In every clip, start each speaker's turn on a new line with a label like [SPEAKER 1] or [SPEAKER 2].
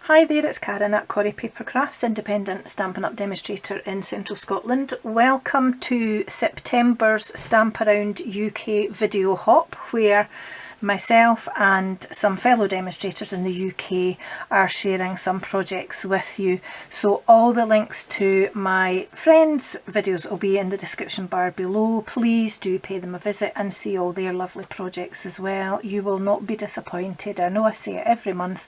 [SPEAKER 1] Hi there, it's Karen at Corrie Paper Crafts, independent Stampin' Up demonstrator in central Scotland. Welcome to September's Stamp Around UK video hop, where myself and some fellow demonstrators in the UK are sharing some projects with you. So all the links to my friends' videos will be in the description bar below. Please do pay them a visit and see all their lovely projects as well. You will not be disappointed. I know I say it every month,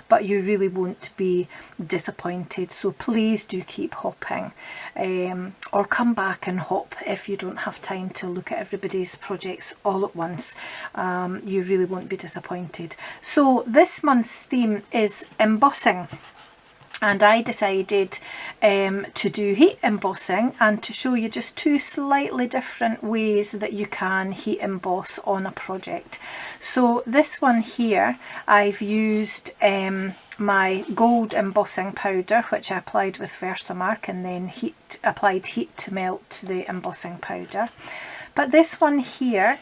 [SPEAKER 1] but you really won't be disappointed. So please do keep hopping, or come back and hop if you don't have time to look at everybody's projects all at once. You really won't be disappointed. So this month's theme is embossing, and I decided to do heat embossing and to show you just two slightly different ways that you can heat emboss on a project. So this one here, I've used my gold embossing powder, which I applied with Versamark and then applied heat to melt the embossing powder. But this one here,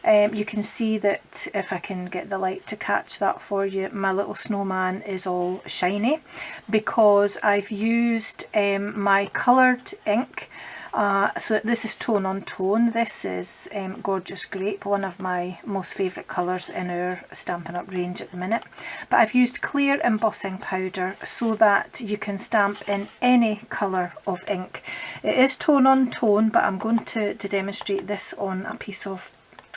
[SPEAKER 1] you can see that, if I can get the light to catch that for you, my little snowman is all shiny because I've used my coloured ink. So this is tone on tone. This is Gorgeous Grape, one of my most favourite colours in our Stampin' Up range at the minute. But I've used clear embossing powder so that you can stamp in any colour of ink. It is tone on tone, but I'm going to demonstrate this on a piece of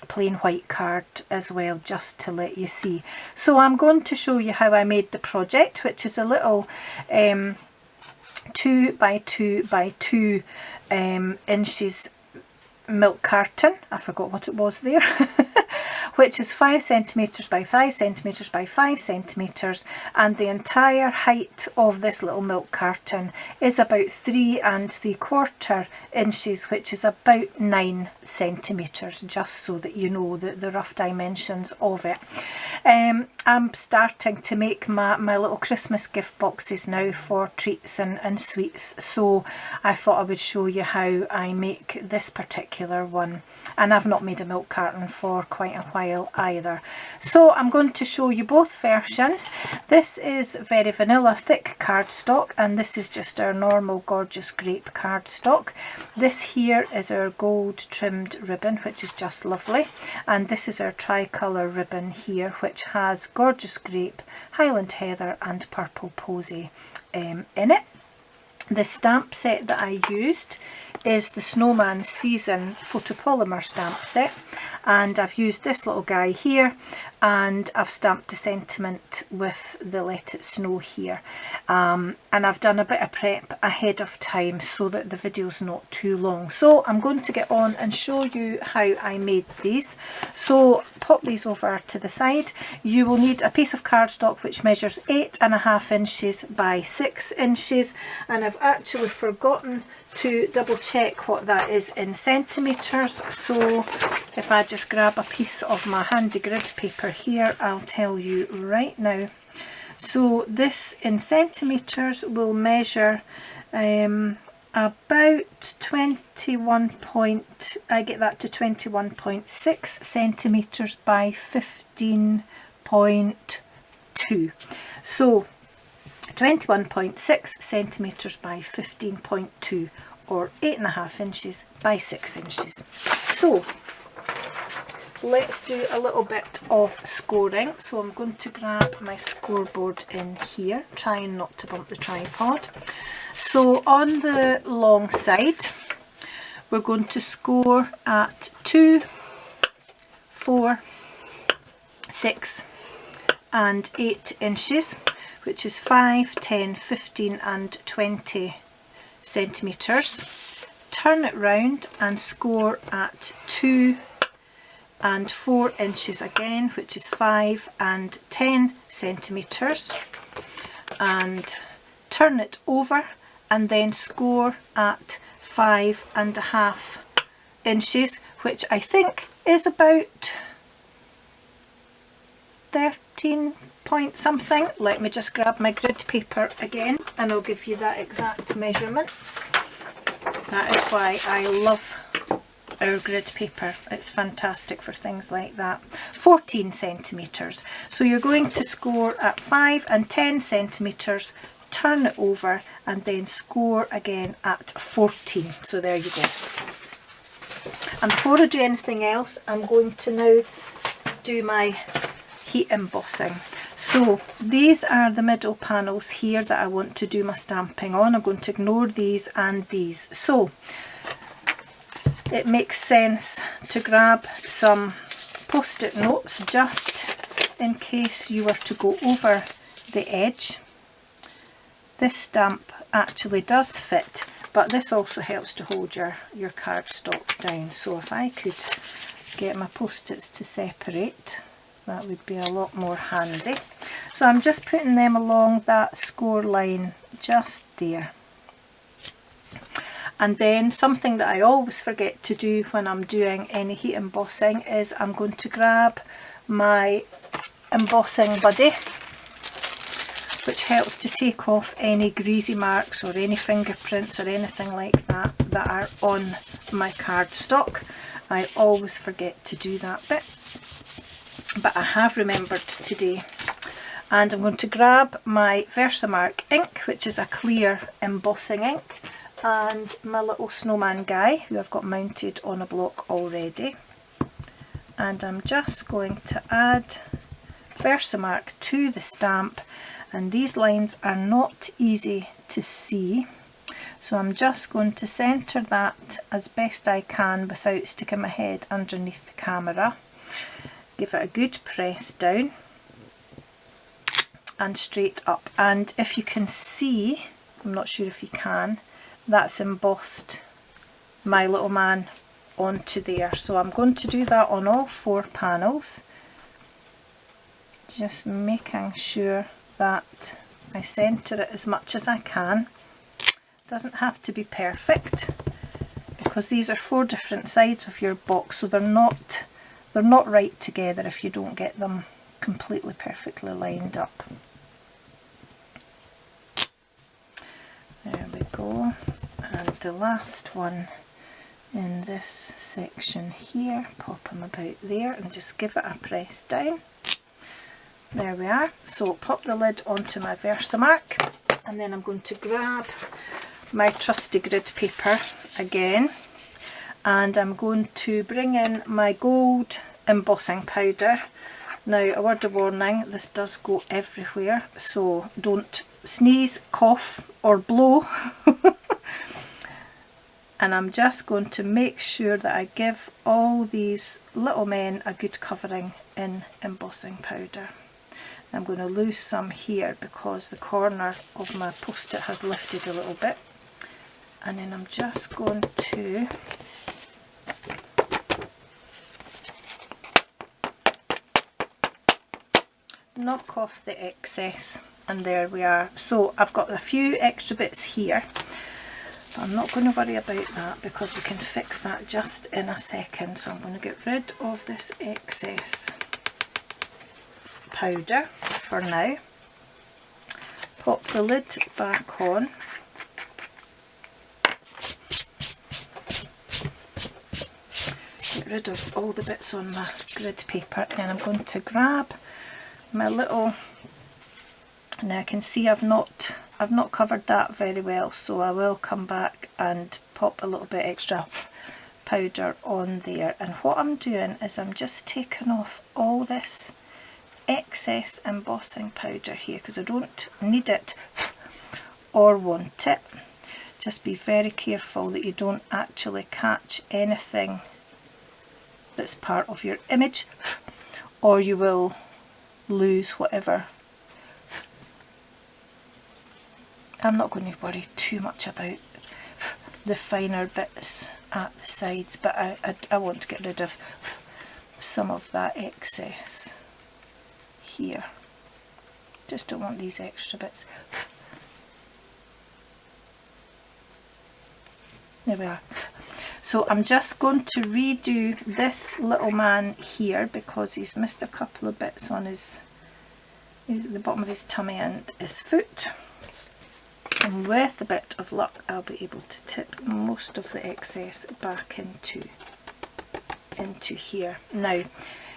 [SPEAKER 1] plain white card as well, just to let you see. So I'm going to show you how I made the project, which is a little 2 by 2 by 2 inches milk carton. I forgot what it was there. Which is 5 centimetres by 5 centimetres by 5 centimetres, and the entire height of this little milk carton is about 3 3/4 inches, which is about 9 centimetres, just so that you know the rough dimensions of it. I'm starting to make my little Christmas gift boxes now for treats and sweets, so I thought I would show you how I make this particular one. And I've not made a milk carton for quite a while either. So I'm going to show you both versions. This is very vanilla thick cardstock, and this is just our normal Gorgeous Grape cardstock. This here is our gold trimmed ribbon, which is just lovely, and this is our tricolour ribbon here, which has Gorgeous Grape, Highland Heather and Purple Posy in it. The stamp set that I used is the Snowman Season photopolymer stamp set, and I've used this little guy here, and I've stamped the sentiment with the Let It Snow here, and I've done a bit of prep ahead of time so that the video's not too long. So I'm going to get on and show you how I made these. So pop these over to the side. You will need a piece of cardstock which measures 8.5 inches by 6 inches, and I've actually forgotten to double check what that is in centimetres, so if I just grab a piece of my handy grid paper here, I'll tell you right now. So this in centimetres will measure about 21 I get that to 21.6 centimetres by 15.2. So 21.6 centimetres by 15.2, or 8.5 inches by 6 inches. So let's do a little bit of scoring. So I'm going to grab my scoreboard in here, trying not to bump the tripod. So on the long side, we're going to score at 2, 4, 6 and 8 inches, which is 5, 10, 15 and 20 centimetres. Turn it round and score at 2 and 4 inches again, which is 5 and 10 centimetres. And turn it over and then score at 5.5 inches, which I think is about 13 point something. Let me just grab my grid paper again and I'll give you that exact measurement. That is why I love our grid paper. It's fantastic for things like that. 14 centimetres. So you're going to score at 5 and 10 centimetres, turn it over and then score again at 14. So there you go. And before I do anything else, I'm going to now do my heat embossing. So these are the middle panels here that I want to do my stamping on. I'm going to ignore these and these. So it makes sense to grab some post-it notes just in case you were to go over the edge. This stamp actually does fit, but this also helps to hold your cardstock down. So if I could get my post-its to separate, that would be a lot more handy. So I'm just putting them along that score line just there. And then something that I always forget to do when I'm doing any heat embossing is I'm going to grab my embossing buddy, which helps to take off any greasy marks or any fingerprints or anything like that are on my cardstock. I always forget to do that bit, but I have remembered today. And I'm going to grab my Versamark ink, which is a clear embossing ink, and my little snowman guy who I've got mounted on a block already. And I'm just going to add Versamark to the stamp, and these lines are not easy to see, so I'm just going to centre that as best I can without sticking my head underneath the camera. Give it a good press down and straight up, and if you can see, I'm not sure if you can, that's embossed my little man onto there. So I'm going to do that on all 4 panels, just making sure that I centre it as much as I can. It doesn't have to be perfect because these are 4 different sides of your box, so they're not right together if you don't get them completely perfectly lined up. There we go. And the last one in this section here, pop them about there and just give it a press down. There we are. So pop the lid onto my Versamark, and then I'm going to grab my trusty grid paper again, and I'm going to bring in my gold embossing powder. Now, a word of warning, this does go everywhere, so don't sneeze, cough or blow. And I'm just going to make sure that I give all these little men a good covering in embossing powder. I'm going to lose some here because the corner of my post-it has lifted a little bit, and then I'm just going to knock off the excess, and there we are. So I've got a few extra bits here, but I'm not going to worry about that because we can fix that just in a second. So I'm going to get rid of this excess powder for now, pop the lid back on, get rid of all the bits on my grid paper, and I'm going to grab my little, now I can see I've not covered that very well, so I will come back and pop a little bit extra powder on there. And what I'm doing is I'm just taking off all this excess embossing powder here because I don't need it or want it. Just be very careful that you don't actually catch anything that's part of your image, or you will lose whatever. I'm not going to worry too much about the finer bits at the sides, but I want to get rid of some of that excess here. Just don't want these extra bits. There we are. So I'm just going to redo this little man here because he's missed a couple of bits on the bottom of his tummy and his foot. And with a bit of luck I'll be able to tip most of the excess back into into here. Now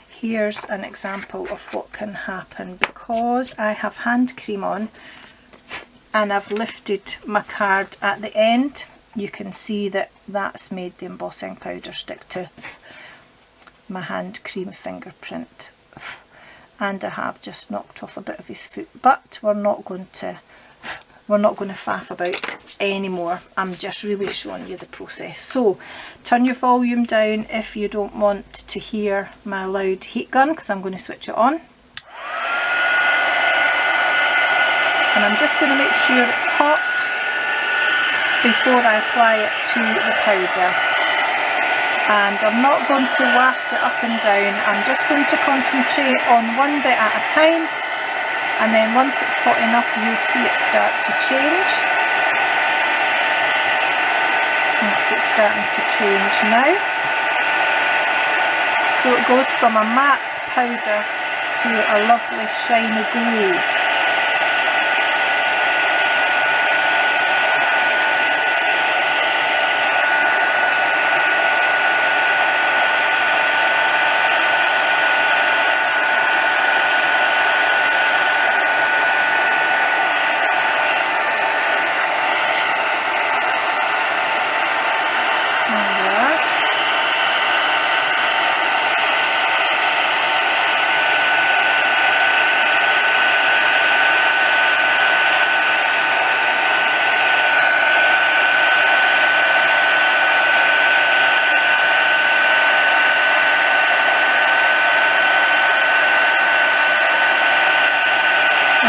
[SPEAKER 1] here's an example of what can happen. Because I have hand cream on and I've lifted my card at the end, you can see that that's made the embossing powder stick to my hand cream fingerprint, and I have just knocked off a bit of his foot, but we're not going to faff about anymore. I'm just really showing you the process. So turn your volume down if you don't want to hear my loud heat gun, because I'm going to switch it on. And I'm just going to make sure it's hot before I apply it to the powder. And I'm not going to waft it up and down, I'm just going to concentrate on one bit at a time, and then once it's hot enough you'll see it start to change. That's it starting to change now. So it goes from a matte powder to a lovely shiny gold.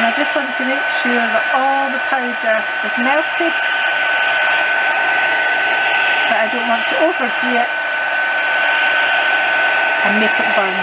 [SPEAKER 1] I just want to make sure that all the powder is melted, but I don't want to overdo it and make it burn.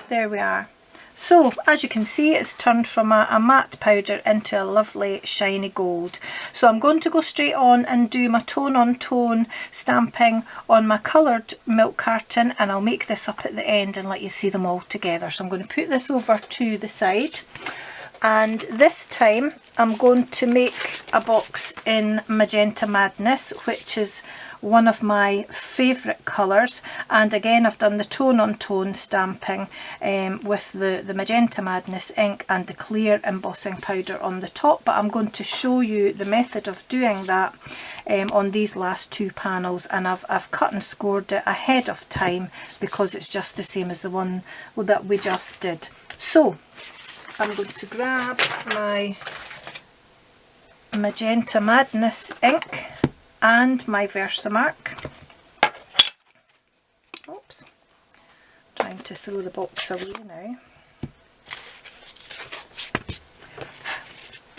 [SPEAKER 1] There we are. So as you can see, it's turned from a matte powder into a lovely shiny gold. So I'm going to go straight on and do my tone on tone stamping on my coloured milk carton, and I'll make this up at the end and let you see them all together. So I'm going to put this over to the side, and this time I'm going to make a box in Magenta Madness, which is one of my favourite colours, and again I've done the tone on tone stamping with the Magenta Madness ink and the clear embossing powder on the top, but I'm going to show you the method of doing that on these last two panels, and I've cut and scored it ahead of time because it's just the same as the one that we just did. So I'm going to grab my Magenta Madness ink and my Versamark. Oops, trying to throw the box away now.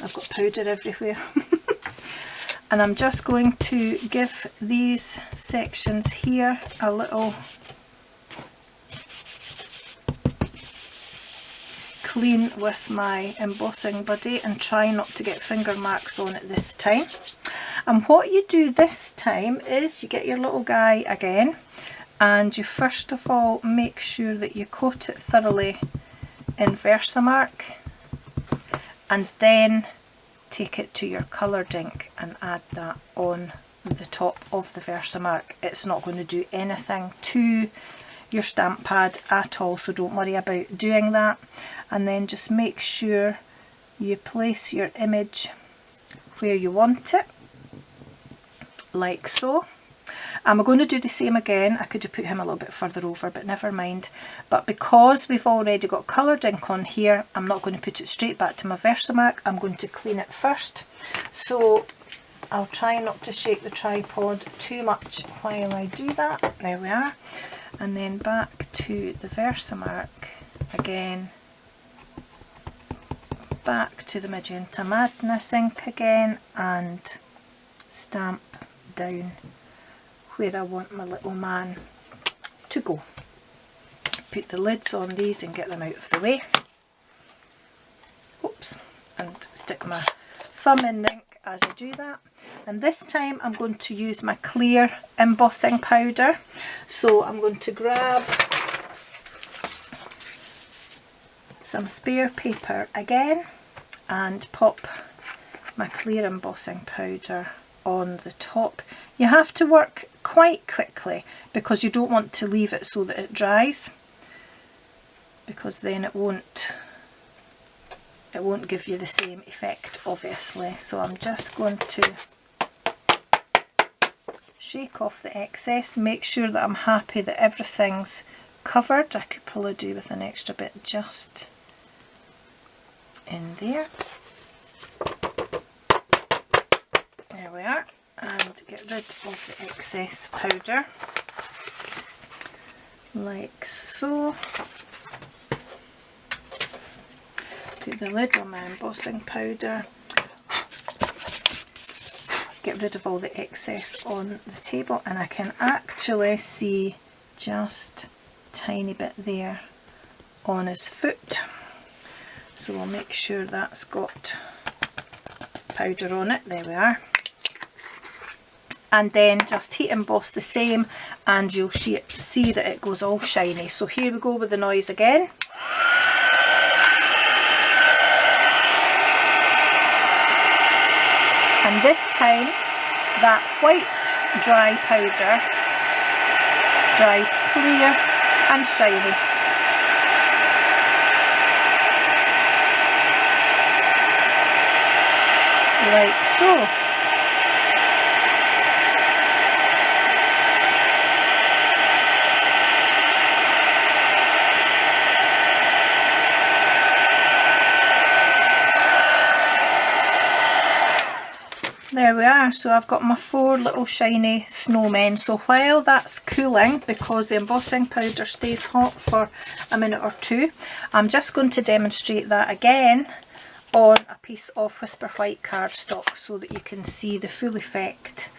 [SPEAKER 1] I've got powder everywhere. And I'm just going to give these sections here a little clean with my embossing buddy and try not to get finger marks on it this time. And what you do this time is you get your little guy again, and you first of all make sure that you coat it thoroughly in Versamark, and then take it to your coloured ink and add that on the top of the Versamark. It's not going to do anything to your stamp pad at all, so don't worry about doing that. And then just make sure you place your image where you want it, like so. And we're going to do the same again. I could have put him a little bit further over, but never mind. But because we've already got coloured ink on here, I'm not going to put it straight back to my Versamark. I'm going to clean it first. So I'll try not to shake the tripod too much while I do that. There we are. And then back to the Versamark again. Back to the Magenta Madness ink again, and stamp down where I want my little man to go. Put the lids on these and get them out of the way. Oops, and stick my thumb in the ink as I do that. And this time I'm going to use my clear embossing powder. So I'm going to grab some spare paper again and pop my clear embossing powder on the top. You have to work quite quickly, because you don't want to leave it so that it dries, because then it won't give you the same effect, obviously. So I'm just going to shake off the excess, make sure that I'm happy that everything's covered. I could probably do with an extra bit just in there. There we are. And get rid of the excess powder, like so. Put the lid on my embossing powder. Get rid of all the excess on the table, and I can actually see just a tiny bit there on his foot. So we'll make sure that's got powder on it. There we are. And then just heat emboss the same, and you'll see that it goes all shiny. So here we go with the noise again. And this time that white dry powder dries clear and shiny. Like so. There we are. So I've got my 4 little shiny snowmen. So while that's cooling, because the embossing powder stays hot for a minute or 2, I'm just going to demonstrate that again on a piece of Whisper White cardstock so that you can see the full effect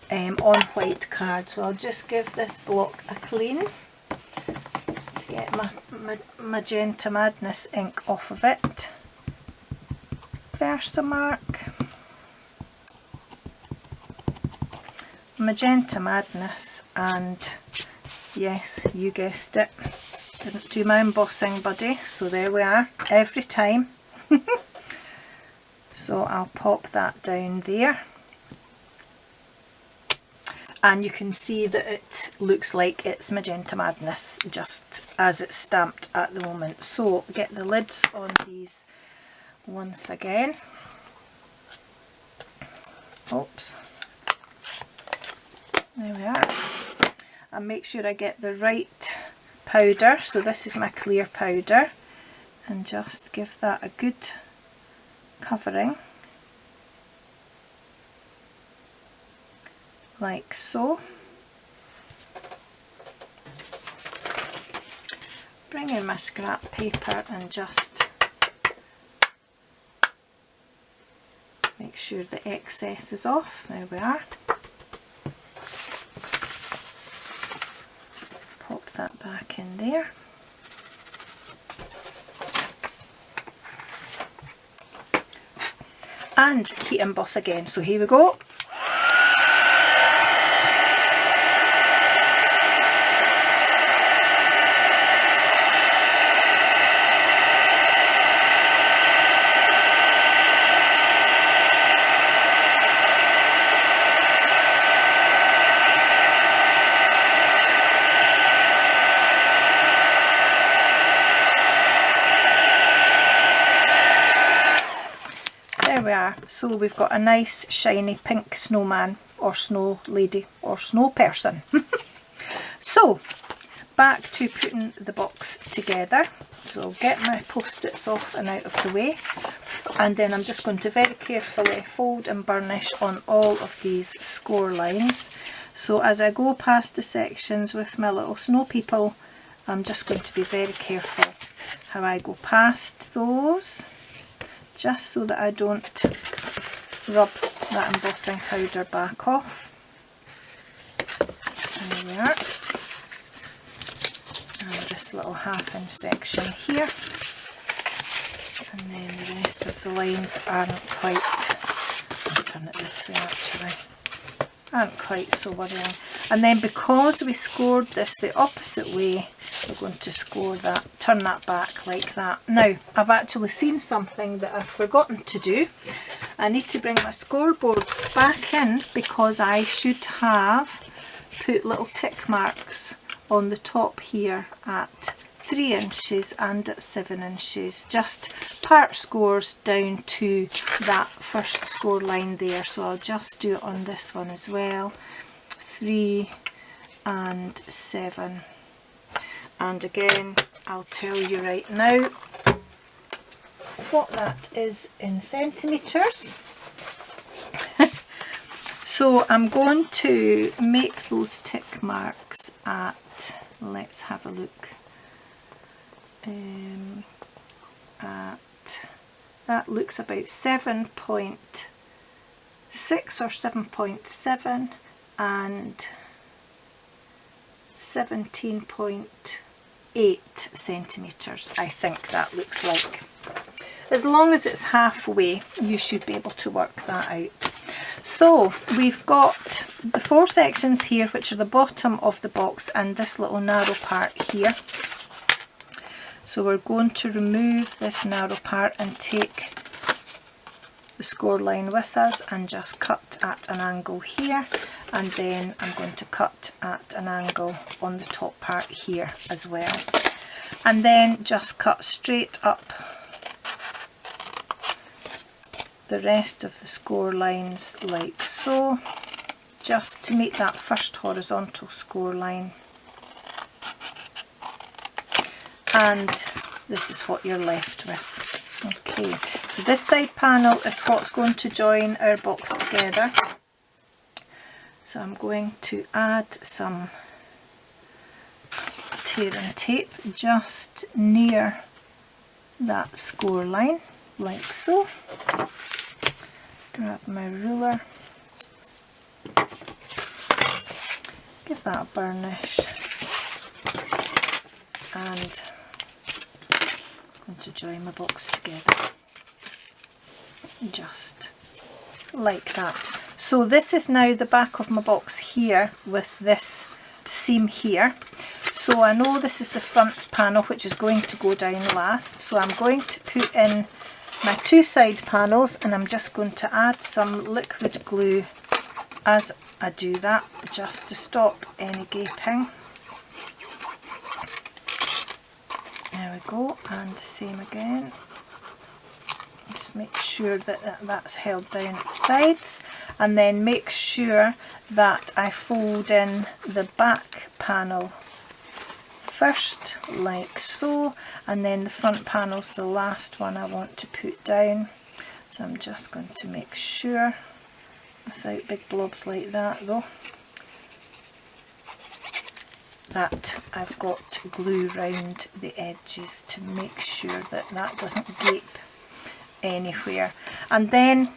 [SPEAKER 1] on white card. So I'll just give this block a clean to get my Magenta Madness ink off of it. Versamark. Magenta Madness, and yes, you guessed it, didn't do my embossing buddy, so there we are, every time. So I'll pop that down there, and you can see that it looks like it's Magenta Madness just as it's stamped at the moment. So get the lids on these once again. Oops. There we are. And make sure I get the right powder. So this is my clear powder, and just give that a good covering, like so. Bring in my scrap paper and just make sure the excess is off. There we are. Pop that back in there. And heat emboss again. So here we go. There we are. So we've got a nice shiny pink snowman, or snow lady, or snow person. So back to putting the box together. So get my post-its off and out of the way, and then I'm just going to very carefully fold and burnish on all of these score lines. So as I go past the sections with my little snow people, I'm just going to be very careful how I go past those, just so that I don't rub that embossing powder back off. There we are. And this little half-inch section here. And then the rest of the lines aren't quite, I'll turn it this way actually, aren't quite so worrying. And then because we scored this the opposite way, we're going to score that, turn that back like that. Now, I've actually seen something that I've forgotten to do. I need to bring my scoreboard back in, because I should have put little tick marks on the top here at 3 inches and at 7 inches, just part scores down to that first score line there. So I'll just do it on this one as well, 3 and 7. And again, I'll tell you right now what that is in centimetres. So I'm going to make those tick marks at, let's have a look, at, that looks about 7.6 or 7.7 and 17.8 centimetres, I think that looks like. As long as it's halfway, you should be able to work that out. So we've got the 4 sections here, which are the bottom of the box, and this little narrow part here. So we're going to remove this narrow part and take the score line with us and just cut at an angle here, and then I'm going to cut at an angle on the top part here as well, and then just cut straight up the rest of the score lines like so, just to make that first horizontal score line. And this is what you're left with. Okay, so this side panel is what's going to join our box together. So I'm going to add some tear and tape just near that score line, like so. Grab my ruler, give that a burnish, and I'm going to join my box together, just like that. So this is now the back of my box here with this seam here. So I know this is the front panel, which is going to go down last, so I'm going to put in my 2 side panels, and I'm just going to add some liquid glue as I do that, just to stop any gaping. There we go, and the same again. Just make sure that that's held down at the sides, and then make sure that I fold in the back panel first, like so, and then the front panel's the last one I want to put down. So I'm just going to make sure, without big blobs like that though, that I've got glue round the edges to make sure that that doesn't gape anywhere. And then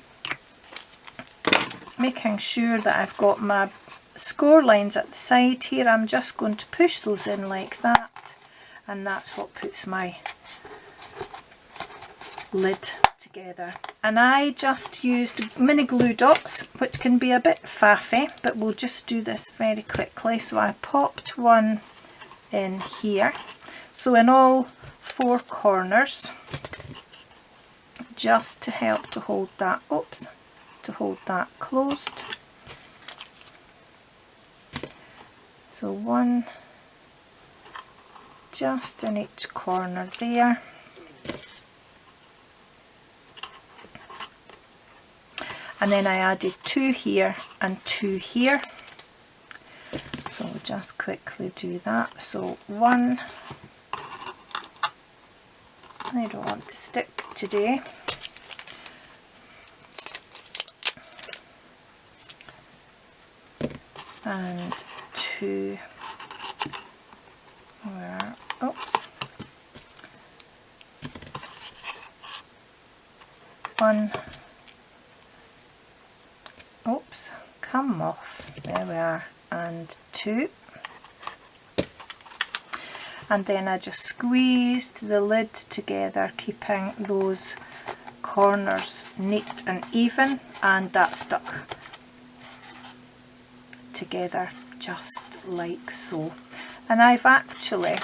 [SPEAKER 1] making sure that I've got my score lines at the side here, I'm just going to push those in like that, and that's what puts my lid together. And I just used mini glue dots, which can be a bit faffy, but we'll just do this very quickly. So I popped one in here, so in all 4 corners, just to help to hold that, to hold that closed. So 1 just in each corner there. And then I added 2 here and 2 here. So we'll just quickly do that. So 1, I don't want to stick today. And 2, where, oops, 1, oops, come off, there we are, and 2, and then I just squeezed the lid together, keeping those corners neat and even, and that stuck together just like so. And I've actually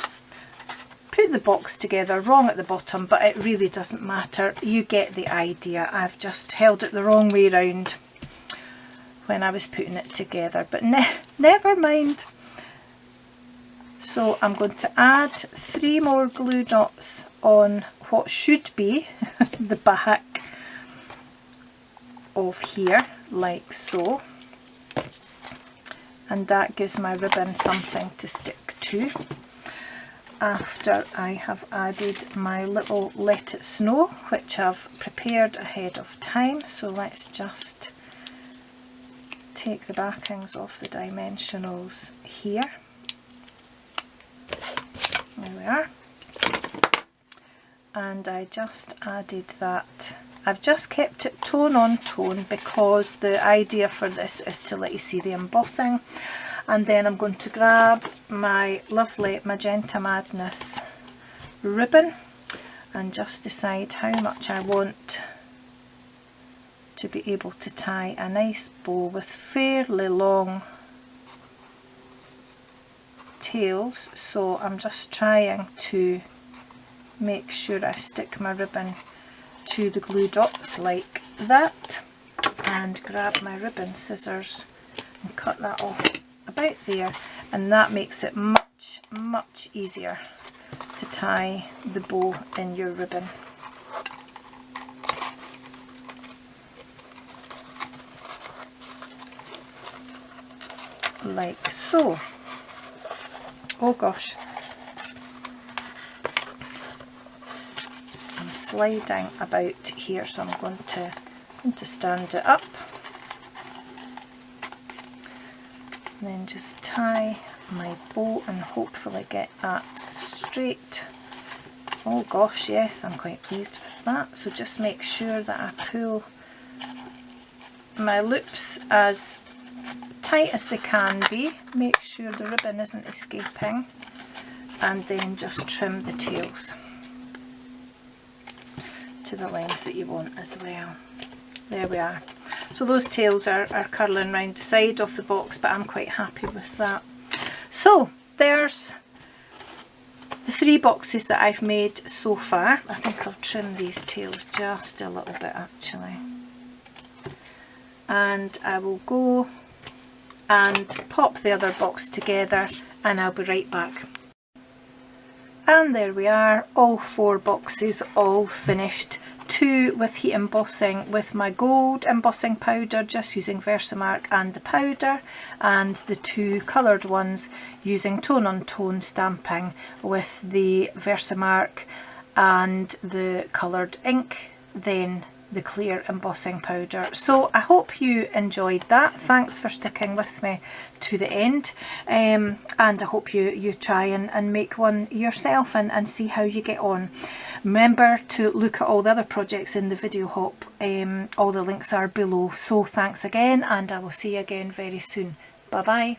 [SPEAKER 1] put the box together wrong at the bottom, but it really doesn't matter, you get the idea. I've just held it the wrong way round when I was putting it together, but never mind. So I'm going to add 3 more glue dots on what should be the back of here, like so, and that gives my ribbon something to stick to. After I have added my little Let It Snow, which I've prepared ahead of time, so let's just take the backings off the dimensionals here. There we are. And I just added that. I've just kept it tone on tone because the idea for this is to let you see the embossing. And then I'm going to grab my lovely Magenta Madness ribbon and just decide how much I want to be able to tie a nice bow with fairly long tails. So I'm just trying to make sure I stick my ribbon to the glue dots like that, and grab my ribbon scissors and cut that off about there, and that makes it much easier to tie the bow in your ribbon. Like so. Oh gosh, I'm sliding about here, so I'm going to stand it up. And then just tie my bow and hopefully get that straight. Oh gosh, yes, I'm quite pleased with that. So just make sure that I pull my loops as tight as they can be, make sure the ribbon isn't escaping, and then just trim the tails to the length that you want as well. There we are. So those tails are curling round the side of the box, but I'm quite happy with that. So there's the 3 boxes that I've made so far. I think I'll trim these tails just a little bit actually. And I will go and pop the other box together and I'll be right back. And there we are, all 4 boxes all finished. 2 with heat embossing with my gold embossing powder, just using Versamark and the powder, and the 2 coloured ones using tone on tone stamping with the Versamark and the coloured ink, then the clear embossing powder. So I hope you enjoyed that. Thanks for sticking with me to the end, and I hope you try and make one yourself and see how you get on. Remember to look at all the other projects in the video hop. All the links are below. So thanks again, and I will see you again very soon. Bye bye.